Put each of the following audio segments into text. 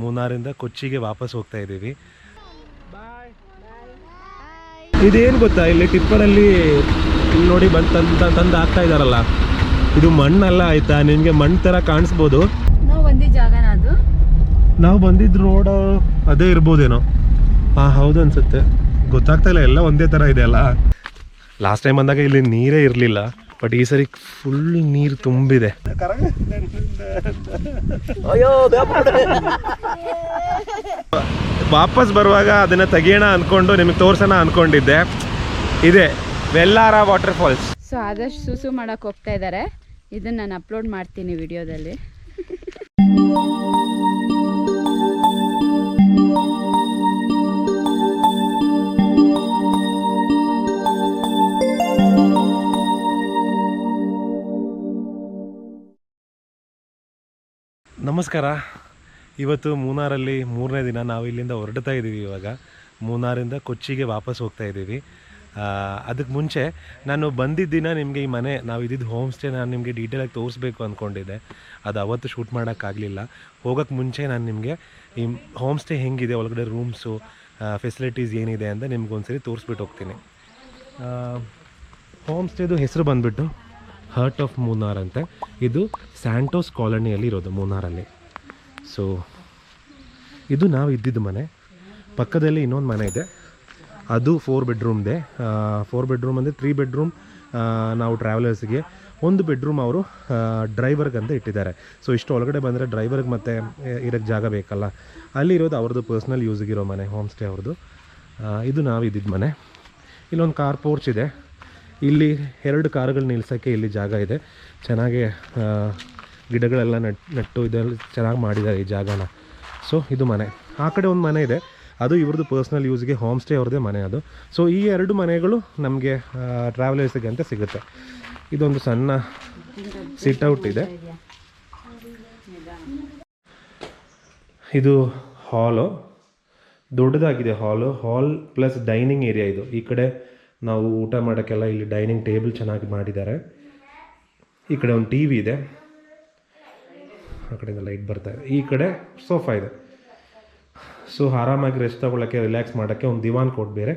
ಮೂನಾರಿಂದ ಕೊಚ್ಚಿಗೆ ವಾಪಸ್ ಹೋಗ್ತಾ ಇದ್ದೀವಿ. ಇದೇನು ಗೊತ್ತಾ, ಇಲ್ಲಿ ಟಿಪ್ಪರಲ್ಲಿ ಇಲ್ಲಿ ನೋಡಿ ತಂದು ಹಾಕ್ತಾ ಇದ್ದಾರಲ್ಲ, ಇದು ಮಣ್ಣಲ್ಲ ಆಯ್ತಾ, ನಿಮಗೆ ಮಣ್ಣು ಥರ ಕಾಣಿಸ್ಬೋದು. ನಾವು ಬಂದಿದ್ದು ರೋಡ್ ಅದೇ ಇರ್ಬೋದೇನೋ. ಹೌದು ಅನ್ಸುತ್ತೆ, ಗೊತ್ತಾಗ್ತಾ ಇಲ್ಲ, ಎಲ್ಲ ಒಂದೇ ಥರ ಇದೆ ಅಲ್ಲ. ಲಾಸ್ಟ್ ಟೈಮ್ ಬಂದಾಗ ಇಲ್ಲಿ ನೀರೇ ಇರಲಿಲ್ಲ, ಬಟ್ ಈ ಸರಿ ಫುಲ್ ನೀರು ತುಂಬಿದೆ. ವಾಪಸ್ ಬರುವಾಗ ಅದನ್ನು ತೆಗಿಯೋಣ ಅಂದ್ಕೊಂಡು ನಿಮಗೆ ತೋರ್ಸೋಣ ಅಂದ್ಕೊಂಡಿದ್ದೆ. ಇದೆ ವೆಲ್ಲಾರ ವಾಟರ್ ಫಾಲ್ಸ್. ಸೊ ಆದಷ್ಟು ಸುಸು ಮಾಡೋಕೆ ಹೋಗ್ತಾ ಇದ್ದಾರೆ. ಇದನ್ನು ನಾನು ಅಪ್ಲೋಡ್ ಮಾಡ್ತೀನಿ ವಿಡಿಯೋದಲ್ಲಿ. ನಮಸ್ಕಾರ. ಇವತ್ತು ಮೂನಾರಲ್ಲಿ 3ನೇ ದಿನ. ನಾವು ಇಲ್ಲಿಂದ ಹೊರಡ್ತಾ ಇದ್ದೀವಿ. ಇವಾಗ ಮೂನಾರಿಂದ ಕೊಚ್ಚಿಗೆ ವಾಪಸ್ ಹೋಗ್ತಾ ಇದ್ದೀವಿ. ಅದಕ್ಕೆ ಮುಂಚೆ ನಾನು ಬಂದಿದ್ದ ದಿನ ನಿಮಗೆ ಈ ಮನೆ ನಾವು ಇದ್ದಿದ್ದು ಹೋಮ್ ಸ್ಟೇ ನಾನು ನಿಮಗೆ ಡೀಟೇಲಾಗಿ ತೋರಿಸ್ಬೇಕು ಅಂದ್ಕೊಂಡಿದ್ದೆ. ಅದು ಅವತ್ತು ಶೂಟ್ ಮಾಡೋಕ್ಕಾಗಲಿಲ್ಲ. ಹೋಗೋಕ್ಕೆ ಮುಂಚೆ ನಾನು ನಿಮಗೆ ಈ ಹೋಮ್ ಸ್ಟೇ ಹೆಂಗಿದೆ, ಒಳಗಡೆ ರೂಮ್ಸು ಫೆಸಿಲಿಟೀಸ್ ಏನಿದೆ ಅಂತ ನಿಮ್ಗೆ ಒಂದ್ಸರಿ ತೋರಿಸ್ಬಿಟ್ಟು ಹೋಗ್ತೀನಿ. ಹೋಮ್ ಸ್ಟೇದು ಹೆಸರು ಬಂದುಬಿಟ್ಟು ಹರ್ಟ್ ಆಫ್ ಮೂನಾರ್ ಅಂತೆ. ಇದು ಸ್ಯಾಂಟೋಸ್ ಕಾಲೋನಿಯಲ್ಲಿ ಇರೋದು ಮೂನಾರಲ್ಲಿ. ಸೊ ಇದು ನಾವು ಇದ್ದಿದ್ದು ಮನೆ. ಪಕ್ಕದಲ್ಲಿ ಇನ್ನೊಂದು ಮನೆ ಇದೆ, ಅದು 4 ಬೆಡ್ರೂಮ್ದೆ. 4 ಬೆಡ್ರೂಮ್ ಅಂದರೆ 3 ಬೆಡ್ರೂಮ್ ನಾವು ಟ್ರಾವೆಲರ್ಸ್ಗೆ, 1 ಬೆಡ್ರೂಮ್ ಅವರು ಡ್ರೈವರ್ಗಂತ ಇಟ್ಟಿದ್ದಾರೆ. ಸೊ ಇಷ್ಟು ಒಳಗಡೆ ಬಂದರೆ ಡ್ರೈವರ್ಗೆ ಮತ್ತು ಇರೋಕ್ಕೆ ಜಾಗ ಬೇಕಲ್ಲ, ಅಲ್ಲಿರೋದು ಅವ್ರದ್ದು ಪರ್ಸ್ನಲ್ ಯೂಸಿಗಿರೋ ಮನೆ, ಹೋಮ್ ಸ್ಟೇ ಅವ್ರದ್ದು. ಇದು ನಾವು ಇದ್ದಿದ್ದು ಮನೆ. ಇಲ್ಲೊಂದು ಕಾರ್ ಪೋರ್ಚ್ ಇದೆ. ಇಲ್ಲಿ 2 ಕಾರುಗಳು ನಿಲ್ಸೋಕ್ಕೆ ಇಲ್ಲಿ ಜಾಗ ಇದೆ. ಚೆನ್ನಾಗಿ ಗಿಡಗಳೆಲ್ಲ ನೆಟ್ಟು ಇದೆಲ್ಲ ಚೆನ್ನಾಗಿ ಮಾಡಿದ್ದಾರೆ ಈ ಜಾಗನ. ಸೊ ಇದು ಮನೆ. ಆ ಕಡೆ ಒಂದು ಮನೆ ಇದೆ, ಅದು ಇವ್ರದ್ದು ಪರ್ಸ್ನಲ್ ಯೂಸ್ಗೆ, ಹೋಮ್ ಸ್ಟೇ ಅವ್ರದ್ದೇ ಮನೆ ಅದು. ಸೊ ಈ 2 ಮನೆಗಳು ನಮಗೆ ಟ್ರಾವೆಲರ್ಸಿಗೆ ಅಂತ ಸಿಗುತ್ತೆ. ಇದೊಂದು ಸಣ್ಣ ಸಿಟ್ಔಟ್ ಇದೆ. ಇದು ಹಾಲು, ದೊಡ್ಡದಾಗಿದೆ ಹಾಲ್ ಪ್ಲಸ್ ಡೈನಿಂಗ್ ಏರಿಯಾ ಇದು. ಈ ಕಡೆ ನಾವು ಊಟ ಮಾಡೋಕ್ಕೆಲ್ಲ ಇಲ್ಲಿ ಡೈನಿಂಗ್ ಟೇಬಲ್ ಚೆನ್ನಾಗಿ ಮಾಡಿದ್ದಾರೆ. ಈ ಕಡೆ ಒಂದು ಟಿ ವಿ ಇದೆ, ಆ ಕಡೆಯಿಂದ ಲೈಟ್ ಬರ್ತಾ ಇದೆ. ಈ ಕಡೆ ಸೋಫಾ ಇದೆ. ಸೊ ಆರಾಮಾಗಿ ರೆಸ್ಟ್ ತೊಗೊಳ್ಳೋಕ್ಕೆ, ರಿಲ್ಯಾಕ್ಸ್ ಮಾಡೋಕ್ಕೆ ಒಂದು ದಿವಾನ್ ಕೋಟ್ ಬೇರೆ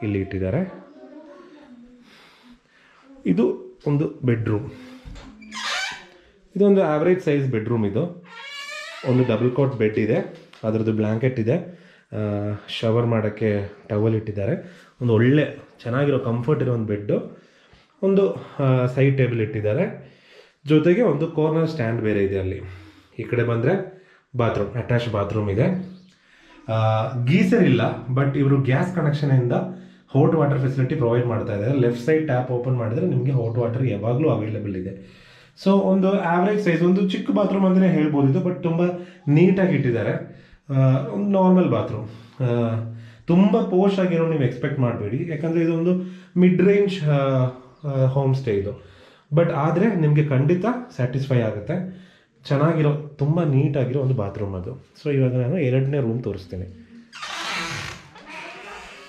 ಇಲ್ಲಿ ಇಟ್ಟಿದ್ದಾರೆ. ಇದು ಒಂದು ಬೆಡ್ರೂಮ್. ಇದೊಂದು ಆವ್ರೇಜ್ ಸೈಜ್ ಬೆಡ್ರೂಮ್. ಇದು ಒಂದು ಡಬಲ್ ಕಾಟ್ ಬೆಡ್ ಇದೆ, ಅದರದ್ದು ಬ್ಲ್ಯಾಂಕೆಟ್ ಇದೆ, ಶವರ್ ಮಾಡೋಕ್ಕೆ ಟವಲ್ ಇಟ್ಟಿದ್ದಾರೆ. ಒಂದು ಒಳ್ಳೆ ಚೆನ್ನಾಗಿರೋ ಕಂಫರ್ಟ್ ಇರೋ ಒಂದು ಬೆಡ್ಡು, ಒಂದು ಸೈಡ್ ಟೇಬಲ್ ಇಟ್ಟಿದ್ದಾರೆ, ಜೊತೆಗೆ ಒಂದು ಕಾರ್ನರ್ ಸ್ಟ್ಯಾಂಡ್ ಬೇರೆ ಇದೆ ಅಲ್ಲಿ. ಈ ಕಡೆ ಬಂದರೆ ಬಾತ್ರೂಮ್, ಅಟ್ಯಾಚ್ ಬಾತ್ರೂಮ್ ಇದೆ. ಗೀಸರ್ ಇಲ್ಲ, ಬಟ್ ಇವರು ಗ್ಯಾಸ್ ಕನೆಕ್ಷನಿಂದ ಹಾಟ್ ವಾಟರ್ ಫೆಸಿಲಿಟಿ ಪ್ರೊವೈಡ್ ಮಾಡ್ತಾ ಇದ್ದಾರೆ. ಲೆಫ್ಟ್ ಸೈಡ್ ಟ್ಯಾಪ್ ಓಪನ್ ಮಾಡಿದರೆ ನಿಮಗೆ ಹಾಟ್ ವಾಟರ್ ಯಾವಾಗಲೂ ಅವೈಲೇಬಲ್ ಇದೆ. ಸೊ ಒಂದು ಆವ್ರೇಜ್ ಸೈಜ್, ಒಂದು ಚಿಕ್ಕ ಬಾತ್ರೂಮ್ ಅಂತಲೇ ಹೇಳ್ಬೋದು ಇದು, ಬಟ್ ತುಂಬ ನೀಟಾಗಿ ಇಟ್ಟಿದ್ದಾರೆ. ಒಂದು ನಾರ್ಮಲ್ ಬಾತ್ರೂಮ್, ತುಂಬ ಪೋಶ್ ಆಗಿರೋ ನೀವು ಎಕ್ಸ್ಪೆಕ್ಟ್ ಮಾಡಬೇಡಿ, ಯಾಕಂದರೆ ಇದೊಂದು ಮಿಡ್ ರೇಂಜ್ ಹೋಮ್ ಸ್ಟೇ ಇದು. ಬಟ್ ಆದರೆ ನಿಮಗೆ ಖಂಡಿತ ಸ್ಯಾಟಿಸ್ಫೈ ಆಗುತ್ತೆ. ಚೆನ್ನಾಗಿರೋ, ತುಂಬ ನೀಟಾಗಿರೋ ಒಂದು ಬಾತ್ರೂಮ್ ಅದು. ಸೊ ಇವಾಗ ನಾನು 2ನೇ ರೂಮ್ ತೋರಿಸ್ತೀನಿ.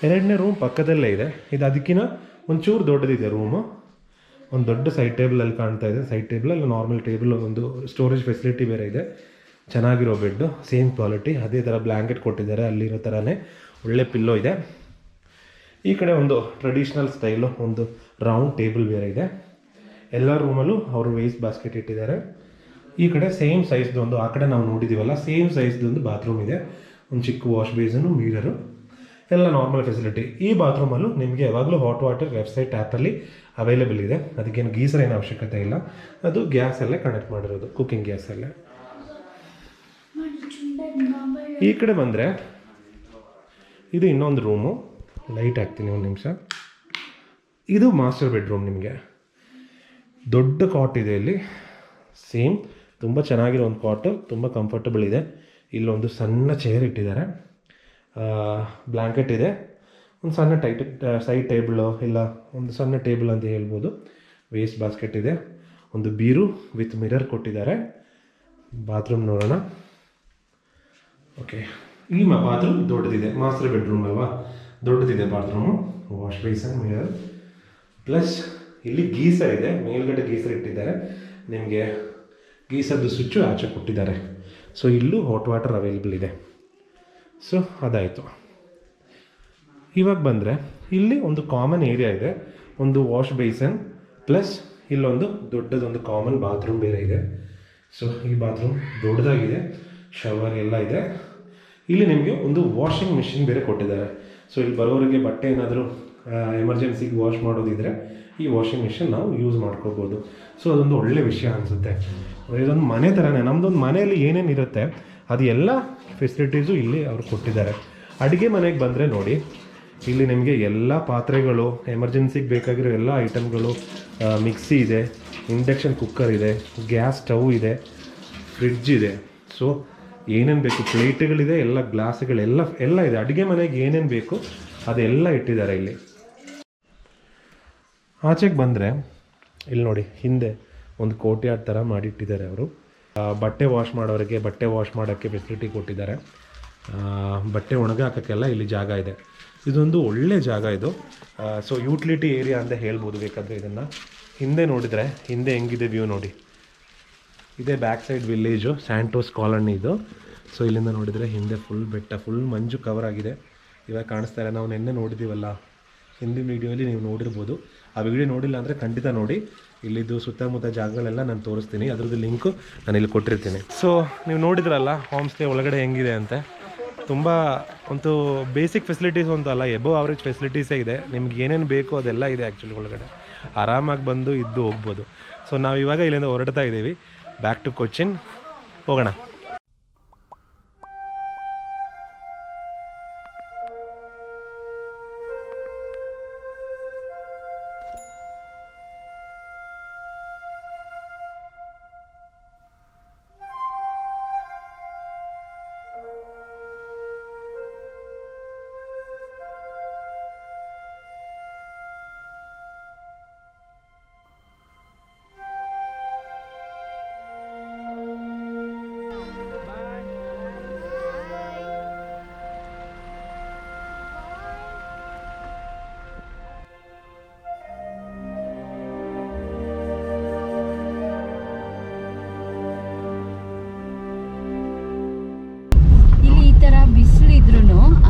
2ನೇ ರೂಮ್ ಪಕ್ಕದಲ್ಲೇ ಇದೆ. ಇದು ಅದಕ್ಕಿಂತ ಒಂಚೂರು ದೊಡ್ಡದಿದೆ ರೂಮು. ಒಂದು ದೊಡ್ಡ ಸೈಡ್ ಟೇಬಲಲ್ಲಿ ಕಾಣ್ತಾ ಇದೆ. ಸೈಡ್ ಟೇಬಲಲ್ಲಿ ನಾರ್ಮಲ್ ಟೇಬಲ್, ಒಂದು ಸ್ಟೋರೇಜ್ ಫೆಸಿಲಿಟಿ ಬೇರೆ ಇದೆ. ಚೆನ್ನಾಗಿರೋ ಬೆಡ್ಡು, ಸೇಮ್ ಕ್ವಾಲಿಟಿ, ಅದೇ ಥರ ಬ್ಲ್ಯಾಂಕೆಟ್ ಕೊಟ್ಟಿದ್ದಾರೆ, ಅಲ್ಲಿರೋ ಥರನೇ ಒಳ್ಳೆ ಪಿಲ್ಲೋ ಇದೆ. ಈ ಕಡೆ ಒಂದು ಟ್ರೆಡಿಷ್ನಲ್ ಸ್ಟೈಲು ಒಂದು ರೌಂಡ್ ಟೇಬಲ್ ಬೇರೆ ಇದೆ. ಎಲ್ಲ ರೂಮಲ್ಲೂ ಅವರು ವೇಸ್ಟ್ ಬಾಸ್ಕೆಟ್ ಇಟ್ಟಿದ್ದಾರೆ. ಈ ಕಡೆ ಸೇಮ್ ಸೈಜ್ದು ಒಂದು, ಆ ಕಡೆ ನಾವು ನೋಡಿದ್ದೀವಲ್ಲ ಸೇಮ್ ಸೈಜ್ದು ಒಂದು ಬಾತ್ರೂಮ್ ಇದೆ. ಒಂದು ಚಿಕ್ಕ ವಾಶ್ ಬೇಸನ್ನು, ಮಿರರು, ಎಲ್ಲ ನಾರ್ಮಲ್ ಫೆಸಿಲಿಟಿ. ಈ ಬಾತ್ರೂಮಲ್ಲೂ ನಿಮಗೆ ಯಾವಾಗಲೂ ಹಾಟ್ ವಾಟರ್ ಲೆಫ್ಟ್ ಸೈಡ್ ಟ್ಯಾಪಲ್ಲಿ ಅವೈಲೇಬಲ್ ಇದೆ. ಅದಕ್ಕೇನು ಗೀಸರ್ ಏನು ಅವಶ್ಯಕತೆ ಇಲ್ಲ, ಅದು ಗ್ಯಾಸಲ್ಲೇ ಕನೆಕ್ಟ್ ಮಾಡಿರೋದು, ಕುಕ್ಕಿಂಗ್ ಗ್ಯಾಸಲ್ಲೇ. ಈ ಕಡೆ ಬಂದರೆ ಇದು ಇನ್ನೊಂದು ರೂಮು, ಲೈಟ್ ಹಾಕ್ತೀನಿ ಒಂದು ನಿಮಿಷ. ಇದು ಮಾಸ್ಟರ್ ಬೆಡ್ರೂಮ್. ನಿಮಗೆ ದೊಡ್ಡ ಕಾಟ್ ಇದೆ ಇಲ್ಲಿ, ಸೇಮ್ ತುಂಬ ಚೆನ್ನಾಗಿರೋ ಒಂದು ಕಾಟು, ತುಂಬ ಕಂಫರ್ಟಬಲ್ ಇದೆ. ಇಲ್ಲೊಂದು ಸಣ್ಣ ಚೇರ್ ಇಟ್ಟಿದ್ದಾರೆ, ಬ್ಲ್ಯಾಂಕೆಟ್ ಇದೆ, ಒಂದು ಸಣ್ಣ ಸೈಡ್ ಟೇಬಲು, ಇಲ್ಲ ಒಂದು ಸಣ್ಣ ಟೇಬಲ್ ಅಂತ ಹೇಳ್ಬೋದು. ವೇಸ್ಟ್ ಬಾಸ್ಕೆಟ್ ಇದೆ, ಒಂದು ಬೀರು ವಿತ್ ಮಿರರ್ ಕೊಟ್ಟಿದ್ದಾರೆ. ಬಾತ್ರೂಮ್ ನೋಡೋಣ. ಓಕೆ, ಈ ಬಾತ್ರೂಮ್ ದೊಡ್ಡದಿದೆ, ಮಾಸ್ಟರ್ ಬೆಡ್ರೂಮ್ ಅಲ್ವಾ, ದೊಡ್ಡದಿದೆ bathroom. Wash basin, mirror, plus ಇಲ್ಲಿ ಗೀಸರ್ ಇದೆ. ಮೇಲ್ಗಡೆ ಗೀಸರ್ ಇಟ್ಟಿದ್ದಾರೆ. ನಿಮಗೆ ಗೀಸರ್ದು ಸ್ವಿಚ್ಚು ಆಚೆ ಕೊಟ್ಟಿದ್ದಾರೆ. ಸೊ ಇಲ್ಲೂ ಹಾಟ್ ವಾಟರ್ ಅವೈಲೇಬಲ್ ಇದೆ. ಸೊ ಅದಾಯಿತು. ಇವಾಗ ಬಂದರೆ ಇಲ್ಲಿ ಒಂದು ಕಾಮನ್ ಏರಿಯಾ ಇದೆ, ಒಂದು ವಾಶ್ ಬೇಸನ್ ಪ್ಲಸ್ ಇಲ್ಲೊಂದು ದೊಡ್ಡದೊಂದು ಕಾಮನ್ ಬಾತ್ರೂಮ್ ಬೇರೆ ಇದೆ. ಸೊ ಈ ಬಾತ್ರೂಮ್ ದೊಡ್ಡದಾಗಿದೆ, ಶವರ್ ಎಲ್ಲ ಇದೆ. ಇಲ್ಲಿ ನಿಮಗೆ ಒಂದು ವಾಷಿಂಗ್ ಮಿಷಿನ್ ಬೇರೆ ಕೊಟ್ಟಿದ್ದಾರೆ. ಸೊ ಇಲ್ಲಿ ಬರೋರಿಗೆ ಬಟ್ಟೆ ಏನಾದರೂ ಎಮರ್ಜೆನ್ಸಿಗೆ ವಾಶ್ ಮಾಡೋದಿದ್ರೆ ಈ ವಾಷಿಂಗ್ ಮಿಷಿನ್ ನಾವು ಯೂಸ್ ಮಾಡ್ಕೋಬೋದು. ಸೊ ಅದೊಂದು ಒಳ್ಳೆ ವಿಷಯ ಅನಿಸುತ್ತೆ. ಇದೊಂದು ಮನೆ ಥರನೇ, ನಮ್ಮದೊಂದು ಮನೆಯಲ್ಲಿ ಏನೇನು ಇರುತ್ತೆ ಅದು ಎಲ್ಲ ಫೆಸಿಲಿಟೀಸು ಇಲ್ಲಿ ಅವರು ಕೊಟ್ಟಿದ್ದಾರೆ. ಅಡುಗೆ ಮನೆಗೆ ಬಂದರೆ ನೋಡಿ, ಇಲ್ಲಿ ನಿಮಗೆ ಎಲ್ಲ ಪಾತ್ರೆಗಳು, ಎಮರ್ಜೆನ್ಸಿಗೆ ಬೇಕಾಗಿರೋ ಎಲ್ಲ ಐಟಮ್ಗಳು, ಮಿಕ್ಸಿ ಇದೆ, ಇಂಡಕ್ಷನ್ ಕುಕ್ಕರ್ ಇದೆ, ಗ್ಯಾಸ್ ಸ್ಟವ್ ಇದೆ, ಫ್ರಿಡ್ಜ್ ಇದೆ. ಸೊ ಏನೇನು ಬೇಕು, ಪ್ಲೇಟ್ಗಳಿದೆ, ಎಲ್ಲ ಗ್ಲಾಸ್ಗಳೆಲ್ಲ ಎಲ್ಲ ಇದೆ. ಅಡುಗೆ ಮನೆಗೆ ಏನೇನು ಬೇಕು ಅದೆಲ್ಲ ಇಟ್ಟಿದ್ದಾರೆ ಇಲ್ಲಿ. ಆಚೆಗೆ ಬಂದರೆ ಇಲ್ಲಿ ನೋಡಿ, ಹಿಂದೆ ಒಂದು ಕೋರ್ಟ್ಯಾರ್ಡ್ ಥರ ಮಾಡಿಟ್ಟಿದ್ದಾರೆ ಅವರು. ಬಟ್ಟೆ ವಾಶ್ ಮಾಡೋರಿಗೆ ಬಟ್ಟೆ ವಾಶ್ ಮಾಡೋಕ್ಕೆ ಫೆಸಿಲಿಟಿ ಕೊಟ್ಟಿದ್ದಾರೆ. ಬಟ್ಟೆ ಒಣಗಿ ಹಾಕೋಕ್ಕೆಲ್ಲ ಇಲ್ಲಿ ಜಾಗ ಇದೆ. ಇದೊಂದು ಒಳ್ಳೆ ಜಾಗ ಇದು. ಸೊ ಯೂಟಿಲಿಟಿ ಏರಿಯಾ ಅಂತ ಹೇಳ್ಬೋದು ಬೇಕಾದರೆ ಇದನ್ನು. ಹಿಂದೆ ನೋಡಿದರೆ ಹಿಂದೆ ಹೆಂಗಿದೆ ವ್ಯೂ ನೋಡಿ. ಇದೇ back side village, Santos colony ಇದು. ಸೊ ಇಲ್ಲಿಂದ ನೋಡಿದರೆ ಹಿಂದೆ ಫುಲ್ ಬೆಟ್ಟ, ಫುಲ್ ಮಂಜು ಕವರ್ ಆಗಿದೆ. ಇವಾಗ ಕಾಣಿಸ್ತಾರೆ, ನಾವು ನಿನ್ನೆ ನೋಡಿದ್ದೀವಲ್ಲ ಹಿಂದಿನ ವೀಡಿಯೋಲಿ ನೀವು ನೋಡಿರ್ಬೋದು. ಆ ವಿಡಿಯೋ ನೋಡಿಲ್ಲ ಅಂದರೆ ಖಂಡಿತ ನೋಡಿ. ಇಲ್ಲಿದ್ದು ಸುತ್ತಮುತ್ತ ಜಾಗಗಳೆಲ್ಲ ನಾನು ತೋರಿಸ್ತೀನಿ, ಅದರದ್ದು ಲಿಂಕು ನಾನು ಇಲ್ಲಿ ಕೊಟ್ಟಿರ್ತೀನಿ. ಸೊ ನೀವು ನೋಡಿದ್ರಲ್ಲ ಹೋಮ್ ಸ್ಟೇ ಒಳಗಡೆ ಹೆಂಗಿದೆ ಅಂತ. ತುಂಬ ಒಂದು ಬೇಸಿಕ್ ಫೆಸಿಲಿಟೀಸ್ ಅಂತಲ್ಲ, ಎಬೋ ಅವರೇಜ್ ಫೆಸಿಲಿಟೀಸೇ ಇದೆ. ನಿಮ್ಗೆ ಏನೇನು ಬೇಕೋ ಅದೆಲ್ಲ ಇದೆ ಆ್ಯಕ್ಚುಲಿ ಒಳಗಡೆ. ಆರಾಮಾಗಿ ಬಂದು ಇದ್ದು ಹೋಗ್ಬೋದು. ಸೊ ನಾವು ಇವಾಗ ಇಲ್ಲಿಂದ ಹೊರಡ್ತಾ ಇದ್ದೀವಿ, ಬ್ಯಾಕ್ ಟು ಕೊಚ್ಚಿನ್ ಹೋಗೋಣ.